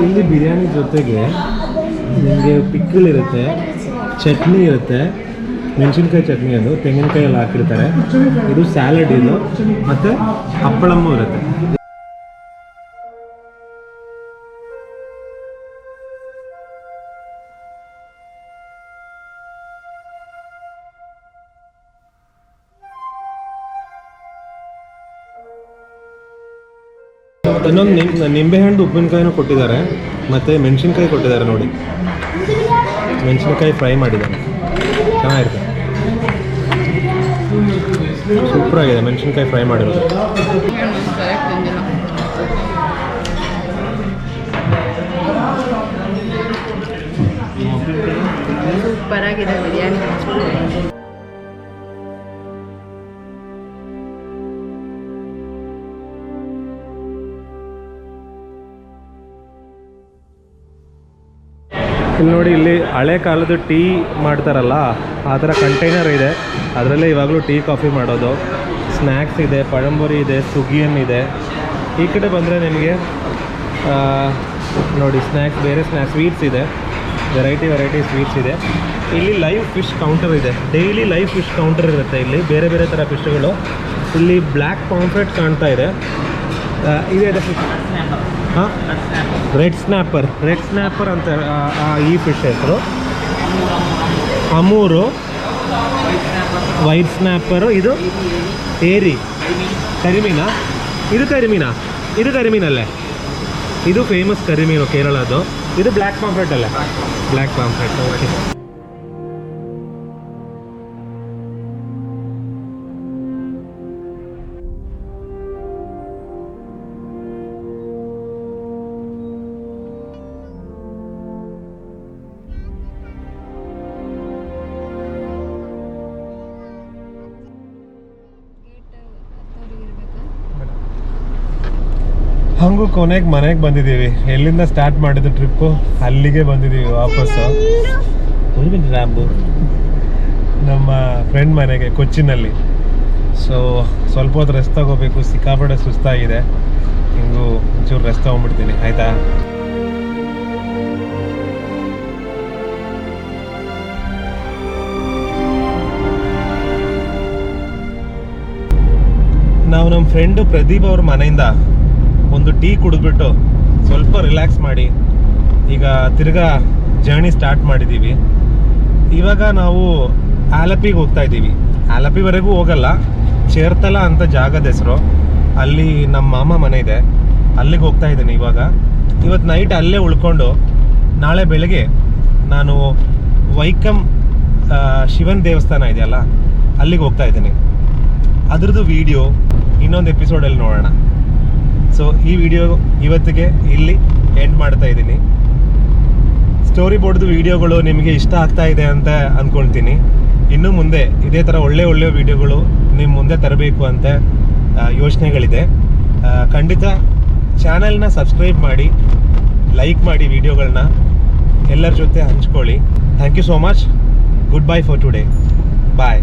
ಇಲ್ಲಿ ಬಿರಿಯಾನಿ ಜೊತೆಗೆ ನಿಮಗೆ ಪಿಕ್ಕಲ್ ಇರುತ್ತೆ, ಚಟ್ನಿ ಇರುತ್ತೆ, ಮೆಣಸಿನ್ಕಾಯಿ ಚಟ್ನಿ, ಅದು ತೆಂಗಿನಕಾಯಿ ಎಲ್ಲ ಹಾಕಿರ್ತಾರೆ. ಇದು ಸ್ಯಾಲಡ್ ಇದು, ಮತ್ತು ಹಪ್ಪಳಮ್ಮು ಇರುತ್ತೆ. ಇನ್ನೊಂದು ನಿಂಬೆಹಣ್ಣು ಉಪ್ಪಿನಕಾಯಿನೂ ಕೊಟ್ಟಿದ್ದಾರೆ, ಮತ್ತು ಮೆಣಸಿನ್ಕಾಯಿ ಕೊಟ್ಟಿದ್ದಾರೆ ನೋಡಿ. ಮೆಣಸಿನ್ಕಾಯಿ ಫ್ರೈ ಮಾಡಿದ್ದಾರೆ, ಚೆನ್ನಾಗಿರುತ್ತೆ, ಸೂಪರಾಗಿದೆ ಮೆಣಸಿನ್ಕಾಯಿ ಫ್ರೈ ಮಾಡಿರೋದು. ಸೂಪರಾಗಿದೆ ಬಿರಿಯಾನಿ. ಇಲ್ಲಿ ನೋಡಿ, ಇಲ್ಲಿ ಹಳೆ ಕಾಲದ ಟೀ ಮಾಡ್ತಾರಲ್ಲ ಆ ಥರ ಕಂಟೈನರ್ ಇದೆ, ಅದರಲ್ಲೇ ಇವಾಗಲೂ ಟೀ ಕಾಫಿ ಮಾಡೋದು. ಸ್ನ್ಯಾಕ್ಸ್ ಇದೆ, ಪഴಂಬೊರಿ ಇದೆ, ಸುಗಿಯನ್ ಇದೆ. ಈ ಕಡೆ ಬಂದರೆ ನಿಮಗೆ ನೋಡಿ ಸ್ನ್ಯಾಕ್ಸ್, ಬೇರೆ ಸ್ನ್ಯಾಕ್ಸ್, ಸ್ವೀಟ್ಸ್ ಇದೆ, ವೆರೈಟಿ ಸ್ವೀಟ್ಸ್ ಇದೆ. ಇಲ್ಲಿ ಲೈವ್ ಫಿಶ್ ಕೌಂಟರ್ ಇದೆ, ಡೈಲಿ ಲೈವ್ ಫಿಶ್ ಕೌಂಟರ್ ಇರುತ್ತೆ ಇಲ್ಲಿ, ಬೇರೆ ಬೇರೆ ಥರ ಫಿಶ್ಗಳು. ಇಲ್ಲಿ ಬ್ಲ್ಯಾಕ್ ಪಾಂಫ್ರೆಟ್ ಕಾಣ್ತಾ ಇದೆ, ಇದೆ ಹಾಂ, ರೆಡ್ ಸ್ನ್ಯಾಪರ್ ಅಂತ ಈ ಫಿಶ್ ಹೆಸರು. ಅಮೂರು, ವೈಟ್ ಸ್ನ್ಯಾಪರು, ಇದು ಏರಿ, ಕರಿಮೀನಾ, ಇದು ಕರಿಮೀನಲ್ಲೇ, ಇದು ಫೇಮಸ್ ಕರಿಮೀನು ಕೇರಳದ್ದು. ಇದು ಬ್ಲ್ಯಾಕ್ ಪಾಂಫ್ರೆಟ್ ಅಲ್ಲ, ಬ್ಲ್ಯಾಕ್ ಪಾಂಫ್ರೆಟ್. ಓಕೆ, ಹಂಗೂ ಕೊನೆಗೆ ಮನೆಗೆ ಬಂದಿದ್ದೀವಿ. ಎಲ್ಲಿಂದ ಸ್ಟಾರ್ಟ್ ಮಾಡಿದ್ದು ಟ್ರಿಪ್ಪು, ಅಲ್ಲಿಗೆ ಬಂದಿದ್ದೀವಿ ವಾಪಸ್ಸು. ರಾಂಬು ನಮ್ಮ ಫ್ರೆಂಡ್ ಮನೆಗೆ ಕೊಚ್ಚಿನಲ್ಲಿ. ಸೊ ಸ್ವಲ್ಪ ಹೊತ್ತು ರೆಸ್ಟ್ ತಗೋಬೇಕು, ಸಿಕ್ಕಾಪಟ್ಟೆ ಸುಸ್ತಾಗಿದೆ. ಹಿಂಗೂ ಒಂಚೂರು ರೆಸ್ಟ್ ತೊಗೊಂಡ್ಬಿಡ್ತೀನಿ, ಆಯಿತಾ? ನಾವು ನಮ್ಮ ಫ್ರೆಂಡು ಪ್ರದೀಪ್ ಅವ್ರ ಮನೆಯಿಂದ ಒಂದು ಟೀ ಕುಡಿದ್ಬಿಟ್ಟು ಸ್ವಲ್ಪ ರಿಲ್ಯಾಕ್ಸ್ ಮಾಡಿ ಈಗ ತಿರ್ಗಾ ಜರ್ನಿ ಸ್ಟಾರ್ಟ್ ಮಾಡಿದ್ದೀವಿ. ಇವಾಗ ನಾವು ಆಲಪಿಗೆ ಹೋಗ್ತಾ ಇದ್ದೀವಿ. ಆಲಪಿವರೆಗೂ ಹೋಗಲ್ಲ, ಚೇರ್ತಲ ಅಂತ ಜಾಗದ ಹೆಸರು, ಅಲ್ಲಿ ನಮ್ಮ ಮಾಮ ಮನೆ ಇದೆ, ಅಲ್ಲಿಗೆ ಹೋಗ್ತಾ ಇದ್ದೀನಿ ಇವಾಗ. ಇವತ್ತು ನೈಟ್ ಅಲ್ಲೇ ಉಳ್ಕೊಂಡು ನಾಳೆ ಬೆಳಗ್ಗೆ ನಾನು ವೈಕಮ್ ಶಿವನ್ ದೇವಸ್ಥಾನ ಇದೆಯಲ್ಲ ಅಲ್ಲಿಗೆ ಹೋಗ್ತಾ ಇದ್ದೀನಿ. ಅದ್ರದ್ದು ವಿಡಿಯೋ ಇನ್ನೊಂದು ಎಪಿಸೋಡಲ್ಲಿ ನೋಡೋಣ. ಸೊ ಈ ವಿಡಿಯೋ ಇವತ್ತಿಗೆ ಇಲ್ಲಿ ಎಂಡ್ ಮಾಡ್ತಾ ಇದ್ದೀನಿ. ಸ್ಟೋರಿ ಬೋರ್ಡ್ದು ವಿಡಿಯೋಗಳು ನಿಮಗೆ ಇಷ್ಟ ಆಗ್ತಾ ಇದೆ ಅಂತ ಅಂದ್ಕೊಳ್ತೀನಿ. ಇನ್ನು ಮುಂದೆ ಇದೇ ಥರ ಒಳ್ಳೆ ವಿಡಿಯೋಗಳು ನಿಮ್ಮ ಮುಂದೆ ತರಬೇಕು ಅಂತ ಯೋಚನೆಗಳಿದೆ. ಖಂಡಿತ ಚಾನಲ್ನ ಸಬ್ಸ್ಕ್ರೈಬ್ ಮಾಡಿ, ಲೈಕ್ ಮಾಡಿ, ವಿಡಿಯೋಗಳನ್ನ ಎಲ್ಲರ ಜೊತೆ ಹಂಚ್ಕೊಳ್ಳಿ. Thank you so much. Good bye for today. Bye.